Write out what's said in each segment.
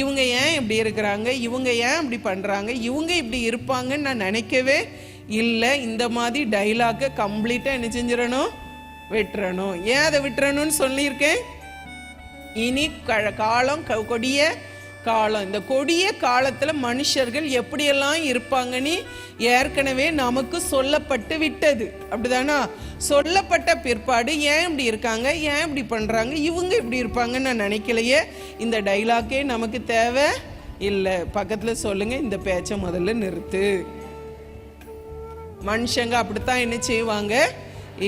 இவங்க ஏன் இப்படி இருக்கிறாங்க, இவங்க ஏன் இப்படி பண்ணுறாங்க, இவங்க இப்படி இருப்பாங்கன்னு நான் நினைக்கவே இல்லை. இந்த மாதிரி டைலாக்கை கம்ப்ளீட்டாக என்ன செஞ்சிடணும், விட்டுறணும். ஏன் அதை விட்டுறணும்னு சொல்லியிருக்கேன்? இனி காலம் கொடிய காலம். இந்த கொடிய காலத்தில் மனுஷர்கள் எப்படியெல்லாம் இருப்பாங்கன்னு ஏற்கனவே நமக்கு சொல்லப்பட்டு விட்டது. அப்படிதானா? சொல்லப்பட்ட பிற்பாடு ஏன் இப்படி இருக்காங்க, ஏன் இப்படி பண்ணுறாங்க, இவங்க இப்படி இருப்பாங்கன்னு நான் நினைக்கலையே. இந்த டைலாக்கே நமக்கு தேவை இல்லை. பக்கத்தில் சொல்லுங்க, இந்த பேச்சை முதல்ல நிறுத்து. மனுஷங்க அப்படித்தான் என்ன செய்வாங்க,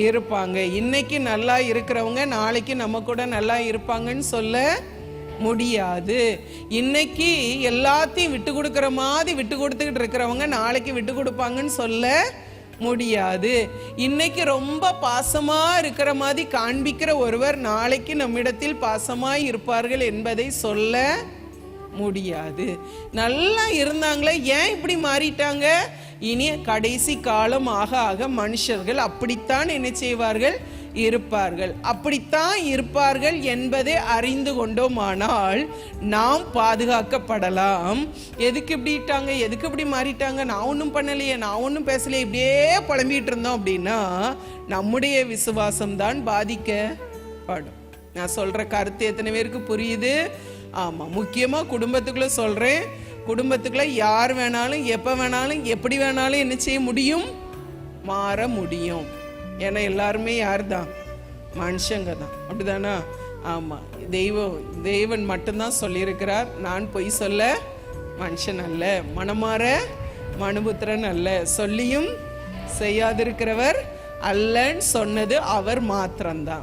இருப்பாங்க. இன்னைக்கு நல்லா இருக்கிறவங்க நாளைக்கு நம்ம கூட நல்லா இருப்பாங்கன்னு சொல்ல முடியாது. இன்னைக்கு எல்லாத்தையும் விட்டு கொடுக்குற மாதிரி விட்டு கொடுத்துக்கிட்டு இருக்கிறவங்க நாளைக்கு விட்டு கொடுப்பாங்கன்னு சொல்ல முடியாது. இன்னைக்கு ரொம்ப பாசமா இருக்கிற மாதிரி காண்பிக்கிற ஒருவர் நாளைக்கு நம்மிடத்தில் பாசமாய் இருப்பார்கள் என்பதை சொல்ல முடியாது. நல்லா இருந்தாங்களே, ஏன் இப்படி மாறிட்டாங்க? இனி கடைசி காலம் ஆக ஆக மனுஷர்கள் அப்படித்தான் என்ன செய்வார்கள், இருப்பார்கள். அப்படித்தான் இருப்பார்கள் என்பதை அறிந்து கொண்டோமானால் நாம் பாதுகாக்கப்படலாம். எதுக்கு இப்படிட்டாங்க, எதுக்கு இப்படி மாறிட்டாங்க, நான் ஒன்றும் பண்ணலையே, நான் ஒன்றும் பேசலையே, இப்படியே புலம்பிட்டு இருந்தோம் அப்படின்னா நம்முடைய விசுவாசம்தான் பாதிக்கப்படும். நான் சொல்ற கருத்து எத்தனை பேருக்கு புரியுது? ஆமாம், முக்கியமாக குடும்பத்துக்குள்ள சொல்கிறேன். குடும்பத்துக்குள்ள யார் வேணாலும் எப்போ வேணாலும் எப்படி வேணாலும் என்ன செய்ய முடியும், மாற முடியும். ஏன்னா எல்லாருமே யார் தான், மனுஷங்க தான். அப்படிதானா? ஆமாம், தெய்வன் மட்டும்தான் சொல்லியிருக்கிறார், நான் பொய் சொல்ல மனுஷன் அல்ல, மனமாற மனுபுத்திரன் அல்ல, சொல்லியும் செய்யாதிருக்கிறவர் அல்லன்னு சொன்னது அவர் மாத்திரம்தான்.